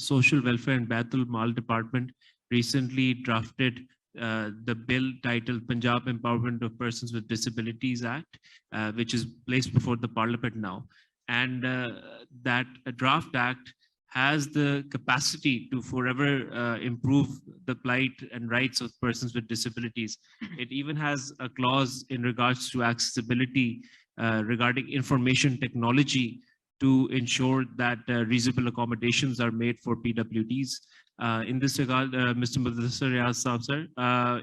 Social Welfare and Baitul Mal Department recently drafted the bill titled Punjab Empowerment of Persons with Disabilities Act, which is placed before the Parliament now. And that draft act has the capacity to forever improve the plight and rights of persons with disabilities. It even has a clause in regards to accessibility regarding information technology to ensure that reasonable accommodations are made for PWDs. In this regard, Mr. Mudassar Riaz sir,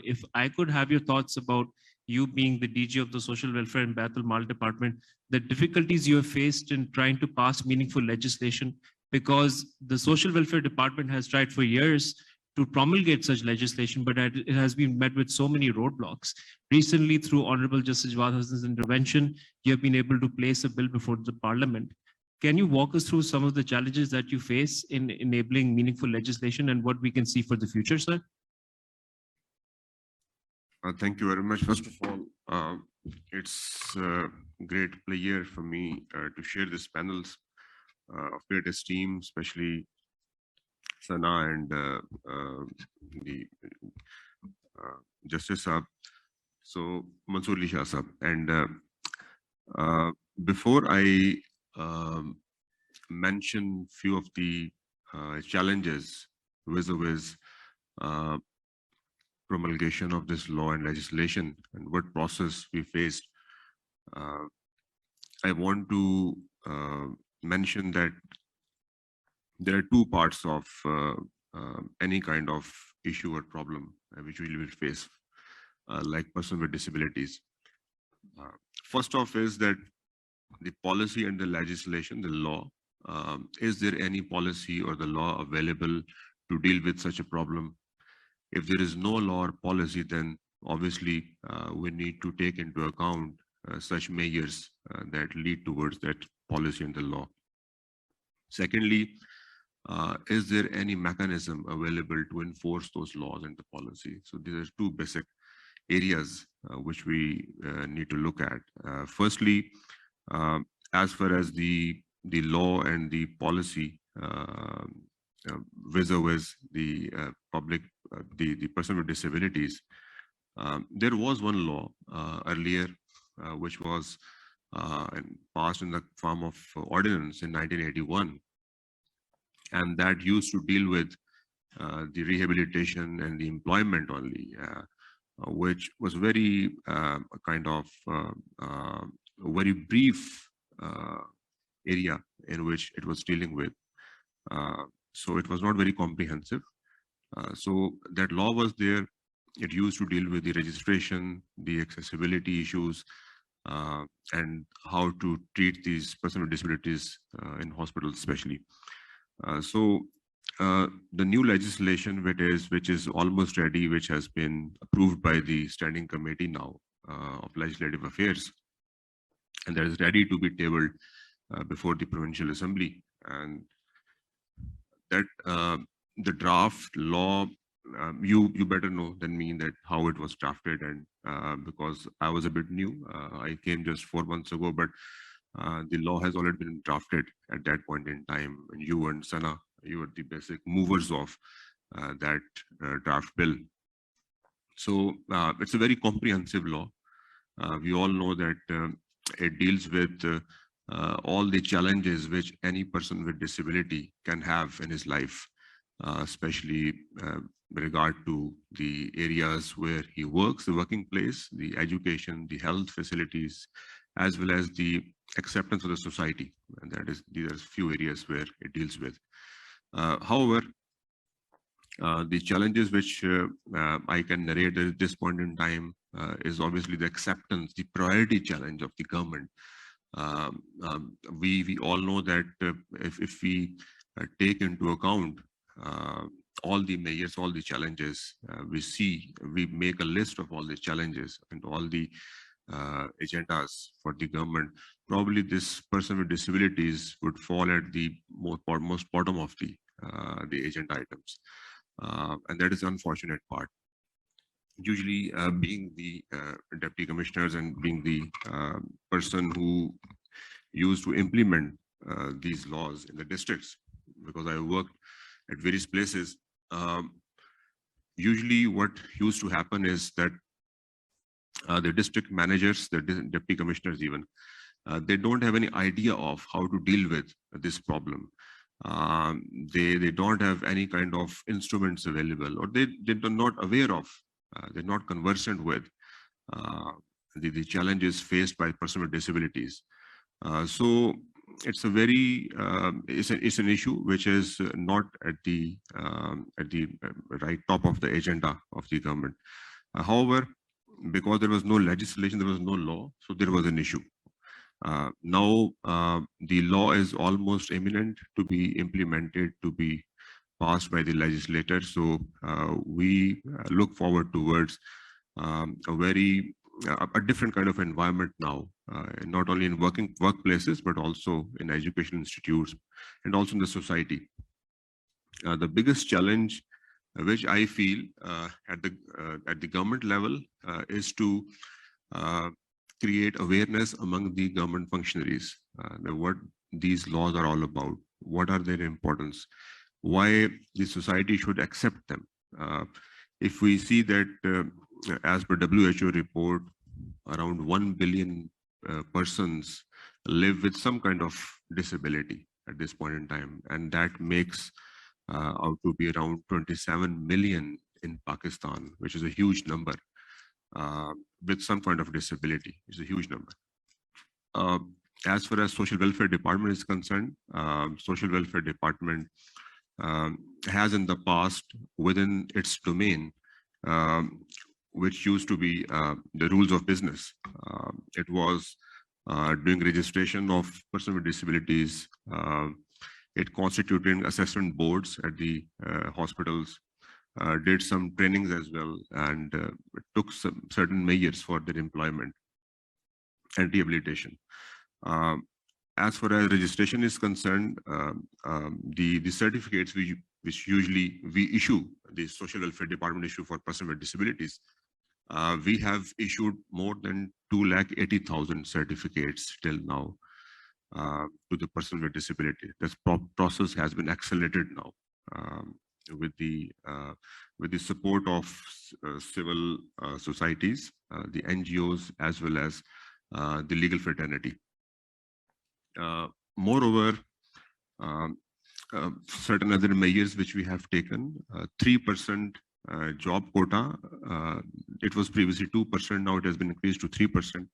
if I could have your thoughts about you being the DG of the Social Welfare and Baitul Mal Department, the difficulties you have faced in trying to pass meaningful legislation, because the Social Welfare Department has tried for years to promulgate such legislation, but it has been met with so many roadblocks. Recently, through Honorable Justice Jawad Hassan's intervention, you have been able to place a bill before the Parliament. Can you walk us through some of the challenges that you face in enabling meaningful legislation and what we can see for the future, sir? Thank you very much. First of all, it's a great pleasure for me to share this panels of great esteem, especially Sana and the Justice Saab, so Mansoor Ali Shah Saab. And before I mention few of the challenges vis-a-vis promulgation of this law and legislation and what process we faced, I want to mention that there are two parts of any kind of issue or problem which we will face, like person with disabilities. First off is that the policy and the legislation, the law, is there any policy or the law available to deal with such a problem? If there is no law or policy, then obviously we need to take into account such measures that lead towards that policy and the law. Secondly, is there any mechanism available to enforce those laws and the policy? So these are two basic areas which we need to look at. Firstly, as far as the law and the policy vis-a-vis the public, the person with disabilities, there was one law earlier which was passed in the form of ordinance in 1981, and that used to deal with the rehabilitation and the employment only, which was very kind of very brief area in which it was dealing with. So it was not very comprehensive. So that law was there. It used to deal with the registration, the accessibility issues, and how to treat these persons with disabilities in hospitals especially. So the new legislation which is almost ready, which has been approved by the Standing Committee now of Legislative Affairs, and that is ready to be tabled before the Provincial Assembly. And that the draft law, you better know than me that how it was drafted, and because I was a bit new, I came just 4 months ago, but the law has already been drafted at that point in time, and you and Sana, you were the basic movers of that draft bill. So it's a very comprehensive law. We all know that it deals with all the challenges which any person with disability can have in his life, especially with regard to the areas where he works, the working place, the education, the health facilities, as well as the acceptance of the society. And that is, these are few areas where it deals with. However, the challenges which I can narrate at this point in time is obviously the acceptance, the priority challenge of the government. We all know that if we take into account all the measures, all the challenges, we make a list of all the challenges and all the agendas for the government, probably this person with disabilities would fall at the most bottom of the agenda items. And that is the unfortunate part. Usually being the deputy commissioners and being the person who used to implement these laws in the districts, because I worked at various places. Usually what used to happen is that the district managers, the deputy commissioners even, they don't have any idea of how to deal with this problem. They don't have any kind of instruments available, or they're not aware of, they're not conversant with the challenges faced by persons with disabilities. So it's a very it's an issue which is not at the right top of the agenda of the government. However, because there was no legislation, there was no law, so there was an issue. Now the law is almost imminent to be implemented, to be passed by the legislator. So we look forward towards a different kind of environment now, not only in workplaces, but also in education institutes and also in the society. The biggest challenge which I feel at the government level is to create awareness among the government functionaries, what these laws are all about, what are their importance, why the society should accept them. If we see that as per WHO report, around 1 billion persons live with some kind of disability at this point in time, and that makes out to be around 27 million in Pakistan, which is a huge number, with some kind of disability. It's a huge number. As far as social welfare department is concerned, social welfare department has in the past within its domain, which used to be the rules of business. It was doing registration of persons with disabilities. It constituted assessment boards at the hospitals, did some trainings as well, and took some certain measures for their employment and rehabilitation. As far as registration is concerned, the certificates which usually we issue, the social welfare department issue for persons with disabilities, we have issued more than 280,000 certificates till now to the person with disability. This process has been accelerated now with the support of civil societies, the NGOs, as well as the legal fraternity. Moreover, certain other measures which we have taken, 3% job quota. It was previously 2%, now it has been increased to 3%.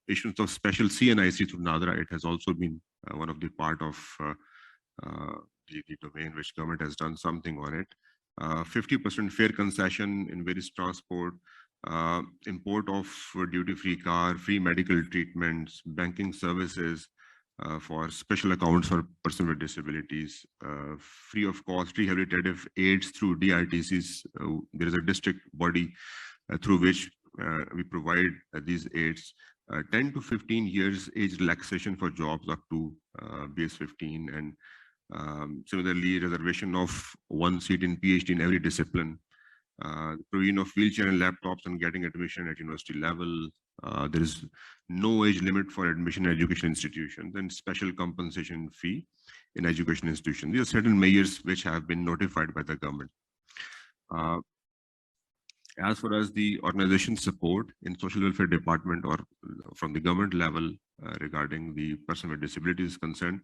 Issuance of special CNIC through NADRA, it has also been one of the part of the domain which government has done something on it. 50% fare concession in various transport, import of duty-free car, free medical treatments, banking services for special accounts for persons with disabilities, free of cost rehabilitative aids through DRTCs. There is a district body through which we provide these aids. 10 to 15 years age relaxation for jobs up to base 15, and similarly reservation of one seat in PhD in every discipline. Provision of wheelchair and laptops and getting admission at university level. There is no age limit for admission in education institutions, and special compensation fee in education institutions. These are certain measures which have been notified by the government. As far as the organization support in social welfare department or from the government level regarding the person with disabilities is concerned,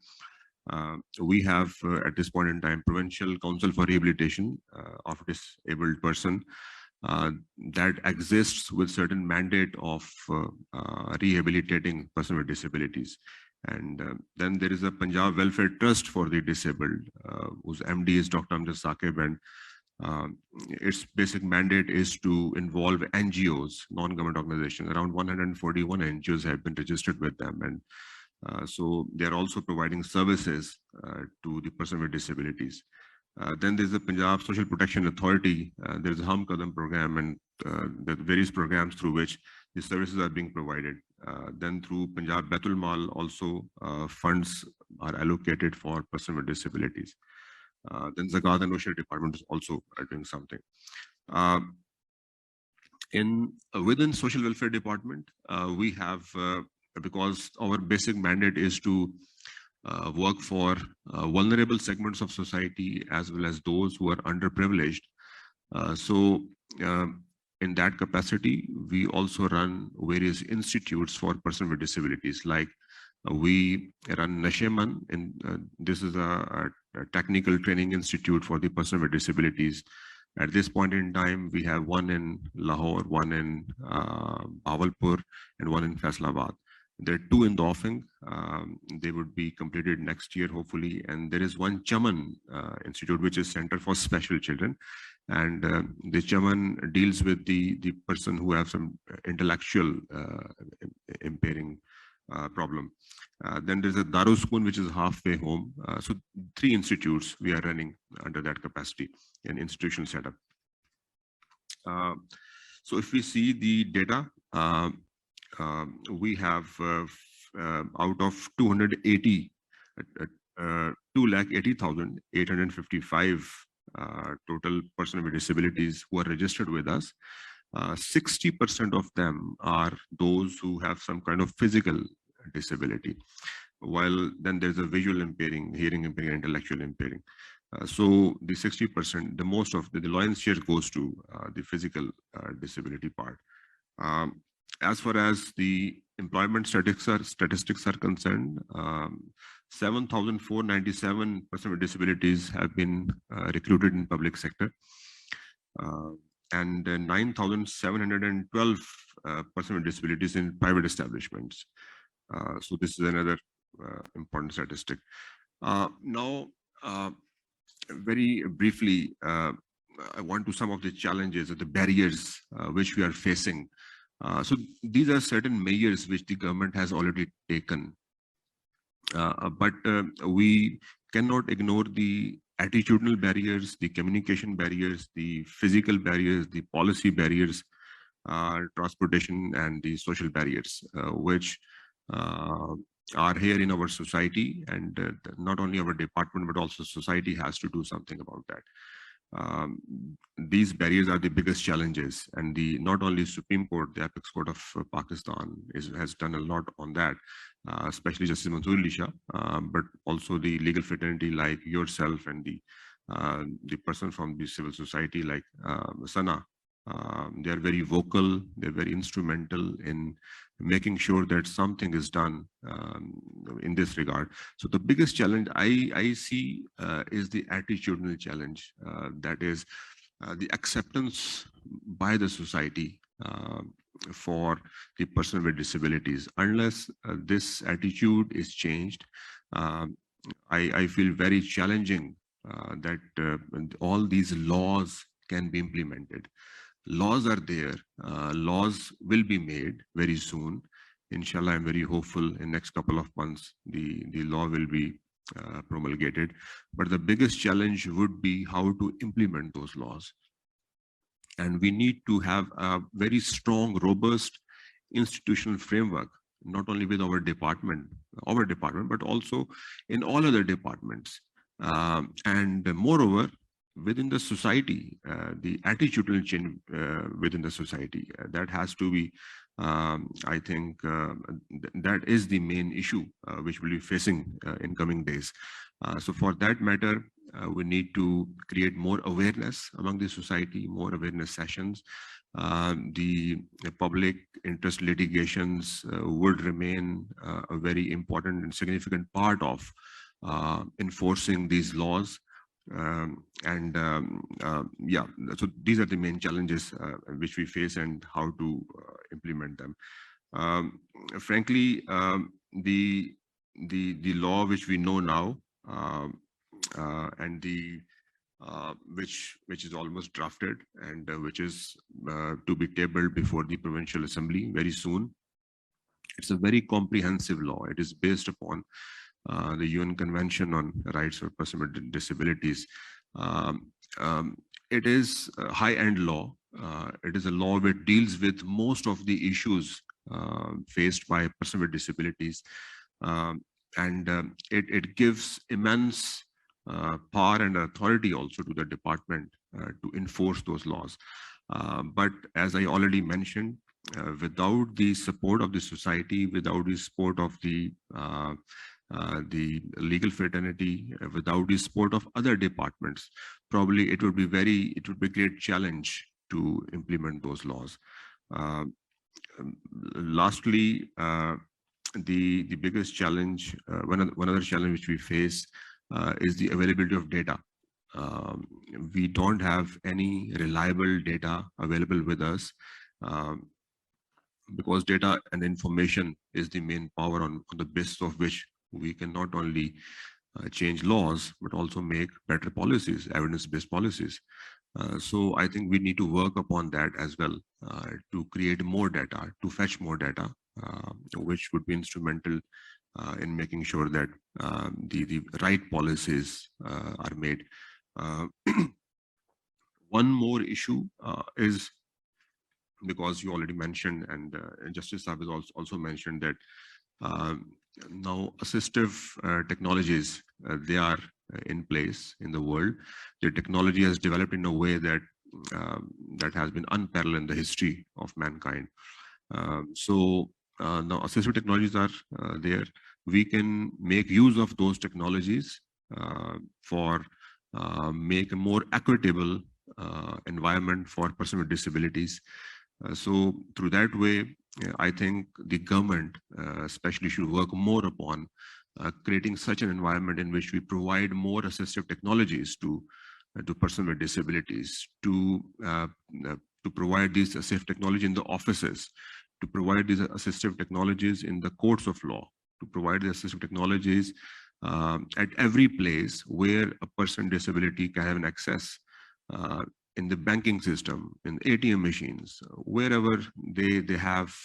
we have at this point in time Provincial Council for Rehabilitation of Disabled Person that exists with certain mandate of rehabilitating person with disabilities. And then there is a Punjab Welfare Trust for the Disabled, whose MD is Dr. Amjad Saqib, and its basic mandate is to involve NGOs, non-government organizations. Around 141 NGOs have been registered with them, and so they are also providing services to the person with disabilities. Then there's the Punjab Social Protection Authority. There's a Hum Kadam program, and the various programs through which the services are being provided. Then through Punjab Baitul Mal also funds are allocated for person with disabilities. Then Zakat and Social Department is also doing something. Within Social Welfare Department, we have, because our basic mandate is to work for vulnerable segments of society as well as those who are underprivileged. So in that capacity, we also run various institutes for persons with disabilities. Like we run Nasheman, and this is a technical training institute for the person with disabilities. At this point in time, we have one in Lahore, one in Bawalpur, and one in Faisalabad. There are two in the offing. They would be completed next year, hopefully. And there is one Chaman Institute, which is Center for Special Children. And the Chaman deals with the person who have some intellectual impairing problem. Then there's a Daruskun, which is halfway home. So 3 institutes we are running under that capacity and institutional setup. So if we see the data, we have out of 280, 280,855 total persons with disabilities who are registered with us. 60% of them are those who have some kind of physical disability, while then there's a visual impairing, hearing impairing, intellectual impairing. So the 60%, the most of the lion's share goes to the physical disability part. As far as the employment statistics are concerned, 7,497 persons with disabilities have been recruited in public sector, and 9,712 persons with disabilities in private establishments. So this is another important statistic. Now, very briefly, I want to some of the challenges or the barriers which we are facing. So these are certain measures which the government has already taken, but we cannot ignore the attitudinal barriers, the communication barriers, the physical barriers, the policy barriers, transportation, and the social barriers, which are here in our society, and not only our department but also society has to do something about that. These barriers are the biggest challenges, and the not only Supreme Court, the Apex Court of Pakistan has done a lot on that, especially Justice Mansoor Ali Shah, but also the legal fraternity like yourself and the person from the civil society like Sana. They are very vocal, they're very instrumental in making sure that something is done in this regard. So the biggest challenge I see is the attitudinal challenge, that is the acceptance by the society for the person with disabilities. Unless this attitude is changed, I feel very challenging that all these laws can be implemented. Laws are there, laws will be made very soon. Inshallah, I'm very hopeful in next couple of months, the law will be promulgated. But the biggest challenge would be how to implement those laws. And we need to have a very strong, robust institutional framework, not only with our department, but also in all other departments. And moreover, within the society, the attitudinal change within the society, that has to be, I think, that is the main issue which we'll be facing in coming days. So for that matter, we need to create more awareness among the society, more awareness sessions. The public interest litigations would remain a very important and significant part of enforcing these laws. Yeah, so these are the main challenges which we face and how to implement them. Frankly, the law which we know now, and the which is almost drafted and which is to be tabled before the Provincial Assembly very soon. It's a very comprehensive law. It is based upon the UN Convention on Rights of Persons with Disabilities. It is a high-end law. It is a law that deals with most of the issues faced by persons with disabilities. It gives immense power and authority also to the department to enforce those laws. But as I already mentioned, without the support of the society, without the support of the the legal fraternity, without the support of other departments, probably it would be a great challenge to implement those laws. Uh, Lastly, the biggest challenge, one other challenge which we face is the availability of data. Um, we don't have any reliable data available with us, um, because data and information is the main power on the basis of which we can not only change laws, but also make better policies, evidence-based policies. So I think we need to work upon that as well, to create more data, to fetch more data, which would be instrumental in making sure that the right policies are made. Uh, One more issue is, because you already mentioned, and Justice Saab has also mentioned that now assistive technologies, they are in place in the world. The technology has developed in a way that that has been unparalleled in the history of mankind. Now assistive technologies are there. We can make use of those technologies for make a more equitable environment for persons with disabilities. So through that way, I think the government especially should work more upon creating such an environment in which we provide more assistive technologies to persons with disabilities, to provide these assistive technology in the offices, to provide these assistive technologies in the courts of law, to provide the assistive technologies at every place where a person with disability can have an access, in the banking system, in ATM machines, wherever they have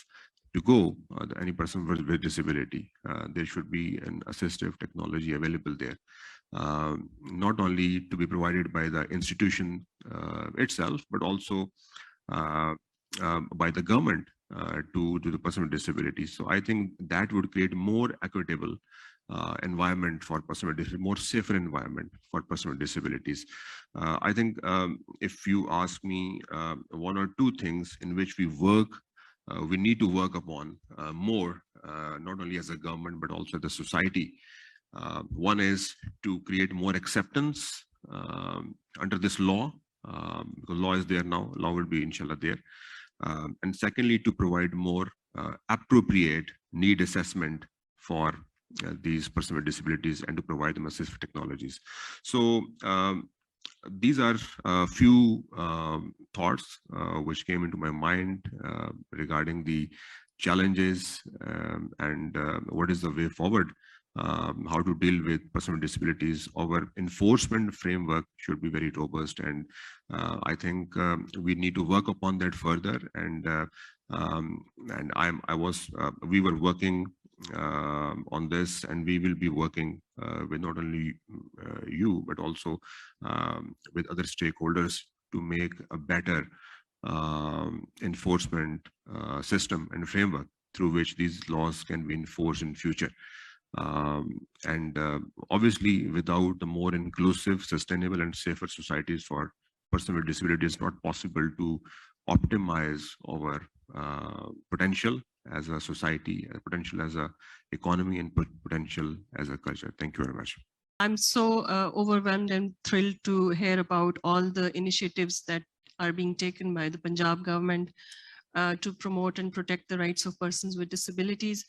to go, any person with disability, there should be an assistive technology available there. Not only to be provided by the institution itself, but also by the government to the person with disabilities. So I think that would create more equitable environment for person with disabilities, more safer environment for person with disabilities. I think if you ask me one or two things in which we need to work upon more, not only as a government, but also the society. One is to create more acceptance under this law, because law is there now, law will be inshallah there. And secondly, to provide more appropriate need assessment for these persons with disabilities, and to provide them assistive technologies. So these are a few thoughts which came into my mind regarding the challenges, and what is the way forward, how to deal with persons with disabilities. Our enforcement framework should be very robust, and I think we need to work upon that further. And we were working on this, and we will be working with not only you, but also with other stakeholders to make a better enforcement system and framework through which these laws can be enforced in future. And obviously, without the more inclusive, sustainable, and safer societies for persons with disabilities, it's not possible to optimize our potential as a society, potential as a economy, and potential as a culture. Thank you very much. I'm so overwhelmed and thrilled to hear about all the initiatives that are being taken by the Punjab government to promote and protect the rights of persons with disabilities.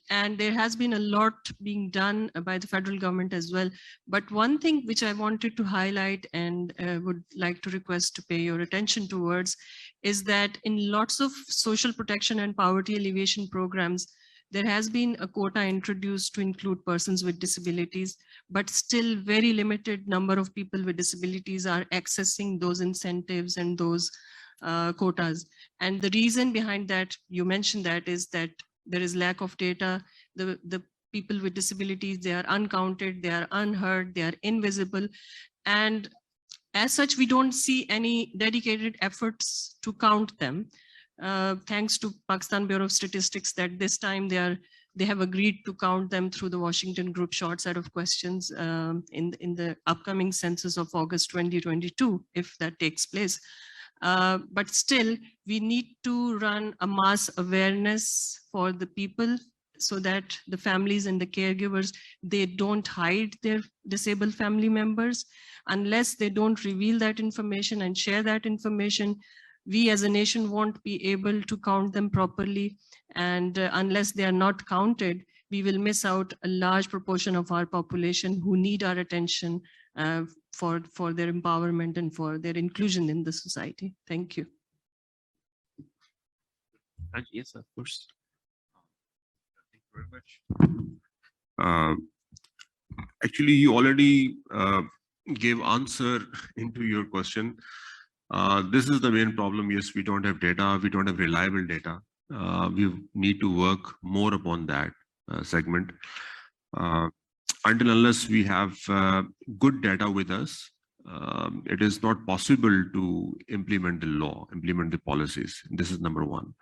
And there has been a lot being done by the federal government as well. But one thing which I wanted to highlight and would like to request to pay your attention towards is that in lots of social protection and poverty alleviation programs, there has been a quota introduced to include persons with disabilities, but still very limited number of people with disabilities are accessing those incentives and those quotas. And the reason behind that, you mentioned that, is that there is lack of data. The people with disabilities, they are uncounted, they are unheard, they are invisible. And as such, we don't see any dedicated efforts to count them. Thanks to Pakistan Bureau of Statistics, that this time they have agreed to count them through the Washington Group short set of questions in the upcoming census of August 2022, if that takes place. But still, we need to run a mass awareness for the people so that the families and the caregivers, they don't hide their disabled family members. Unless they don't reveal that information and share that information, we as a nation won't be able to count them properly. And unless they are not counted, we will miss out a large proportion of our population who need our attention for their empowerment and for their inclusion in the society. Thank you. Yes, of course. Thank you very much. Actually, you already gave answer into your question. This is the main problem. Yes, we don't have data. We don't have reliable data. We need to work more upon that segment. Until unless we have good data with us, it is not possible to implement the law, implement the policies. This is number one.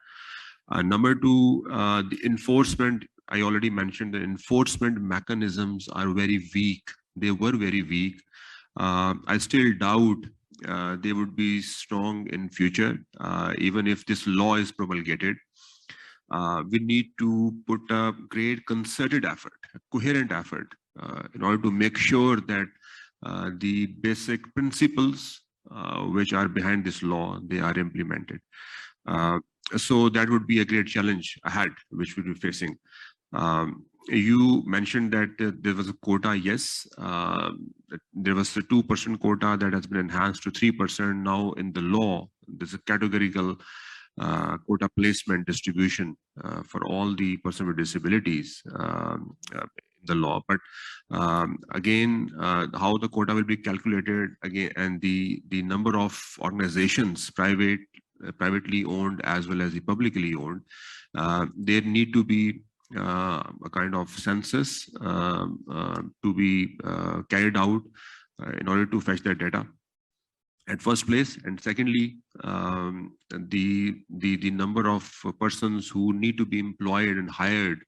Number two, the enforcement. I already mentioned the enforcement mechanisms are very weak. They were very weak. I still doubt they would be strong in future, even if this law is promulgated. We need to put a great concerted effort, a coherent effort, in order to make sure that the basic principles which are behind this law, they are implemented. So that would be a great challenge ahead, which we'll be facing. You mentioned that there was a quota. Yes, there was a 2% quota that has been enhanced to 3% now in the law. There's a categorical quota placement distribution for all the persons with disabilities in the law. But again, how the quota will be calculated again, and the number of organizations, privately owned as well as the publicly owned, there need to be a kind of census to be carried out in order to fetch that data at first place. And secondly, the number of persons who need to be employed and hired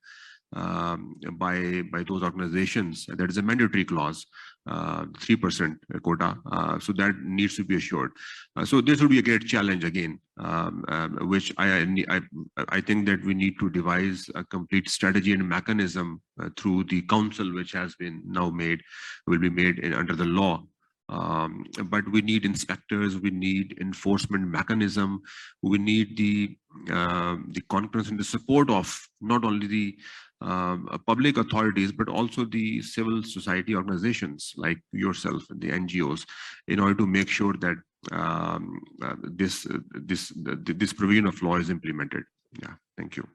by those organizations, that is a mandatory clause, 3% quota, so that needs to be assured. So this will be a great challenge again, which I think that we need to devise a complete strategy and mechanism through the council, which has been now made, will be made under the law. But we need inspectors, we need enforcement mechanism, we need the confidence and the support of not only the public authorities, but also the civil society organizations like yourself and the NGOs, in order to make sure that this provision of law is implemented. Yeah, thank you.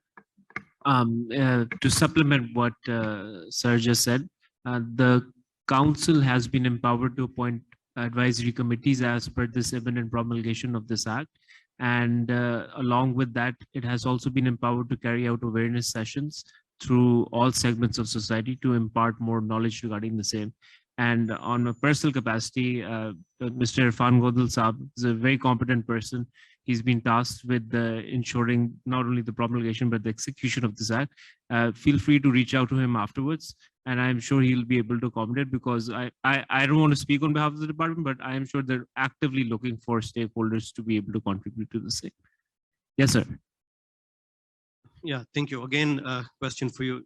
To supplement what Sir just said, the Council has been empowered to appoint advisory committees as per this imminent promulgation of this act. And along with that, it has also been empowered to carry out awareness sessions through all segments of society to impart more knowledge regarding the same. And on a personal capacity, Mr. Irfan Godal Saab is a very competent person. He's been tasked with ensuring not only the promulgation, but the execution of this act. Feel free to reach out to him afterwards, and I'm sure he'll be able to accommodate, because I don't want to speak on behalf of the department, but I am sure they're actively looking for stakeholders to be able to contribute to the same. Yes, sir. Yeah, thank you. Again, question for you.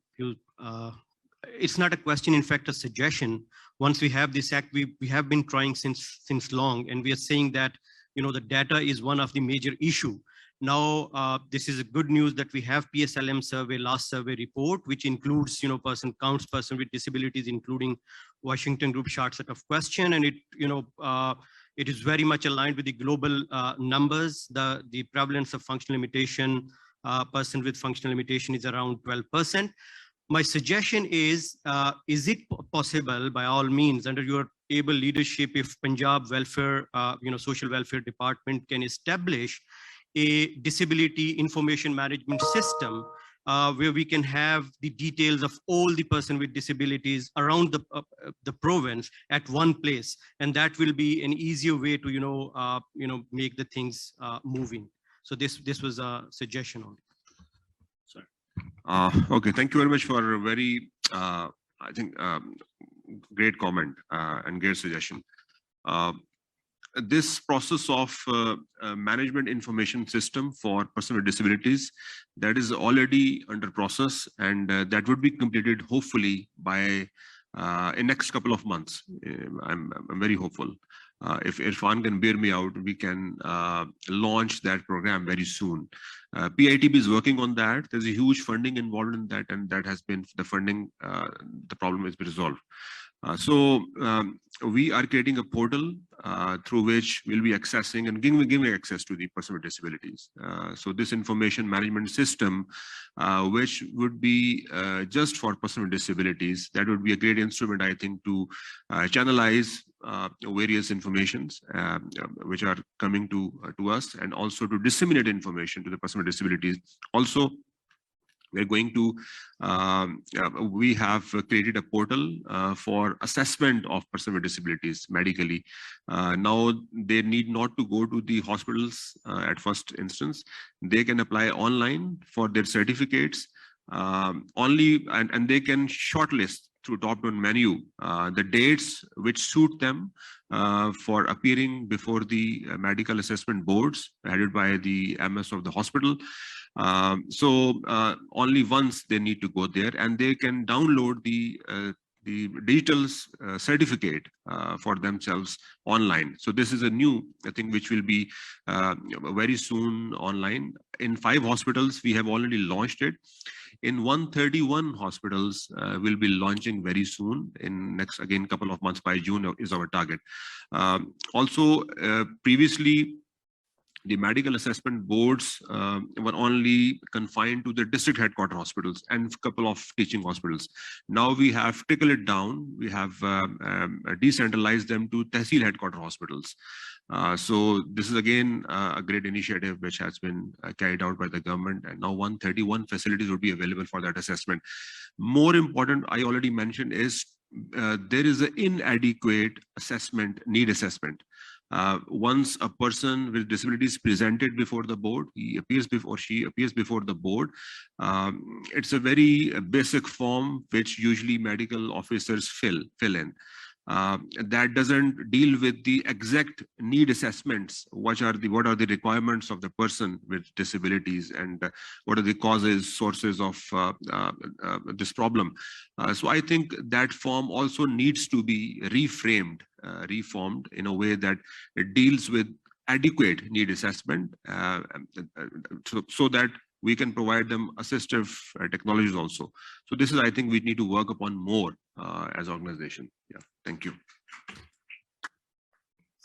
It's not a question, in fact, a suggestion. Once we have this act, we have been trying since long, and we are saying that, you know, the data is one of the major issue. Now, this is a good news that we have PSLM survey, last survey report, which includes, you know, counts person with disabilities, including Washington Group short set of question, and it, you know, it is very much aligned with the global numbers. The prevalence of functional limitation, person with functional limitation is around 12%. My suggestion is it possible, by all means, under your able leadership, if Punjab Welfare, you know, Social Welfare Department can establish a disability information management system where we can have the details of all the person with disabilities around the province at one place, and that will be an easier way to, you know, make the things moving. So this was a suggestion on it. Okay, thank you very much for a very, I think, great comment and great suggestion. this process of management information system for persons with disabilities, that is already under process, and that would be completed hopefully by in next couple of months. I'm very hopeful. If Irfan can bear me out, we can launch that program very soon. PITB is working on that. There's a huge funding involved in that, and that has been the funding, the problem has been resolved. We are creating a portal through which we'll be accessing and giving access to the person with disabilities. So this information management system, which would be just for person with disabilities, that would be a great instrument, I think, to channelize various informations which are coming to us, and also to disseminate information to the person with disabilities. Also, we're going to, we have created a portal for assessment of person with disabilities medically. Now they need not to go to the hospitals at first instance. They can apply online for their certificates only, and they can shortlist through drop-down menu the dates which suit them for appearing before the medical assessment boards headed by the MS of the hospital. Only once they need to go there, and they can download the digital certificate for themselves online. So this is a new thing which will be very soon online. In 5 hospitals, we have already launched it. In 131 hospitals, we'll be launching very soon. In next, again, couple of months, by June is our target. Also, previously, the medical assessment boards were only confined to the district headquarter hospitals and a couple of teaching hospitals. Now we have trickled it down. We have decentralized them to Tehsil headquarter hospitals. So this is again a great initiative which has been carried out by the government, and now 131 facilities will be available for that assessment. More important, I already mentioned, is there is an inadequate assessment, need assessment. Once a person with disabilities presented before the board, he appears before, she appears before the board. It's a very basic form which usually medical officers fill in. That doesn't deal with the exact need assessments. What are the requirements of the person with disabilities, and what are the causes, sources of this problem. So I think that form also needs to be reformed in a way that it deals with adequate need assessment, so that we can provide them assistive technologies also. So this is, I think, we need to work upon more as an organization. Yeah, thank you.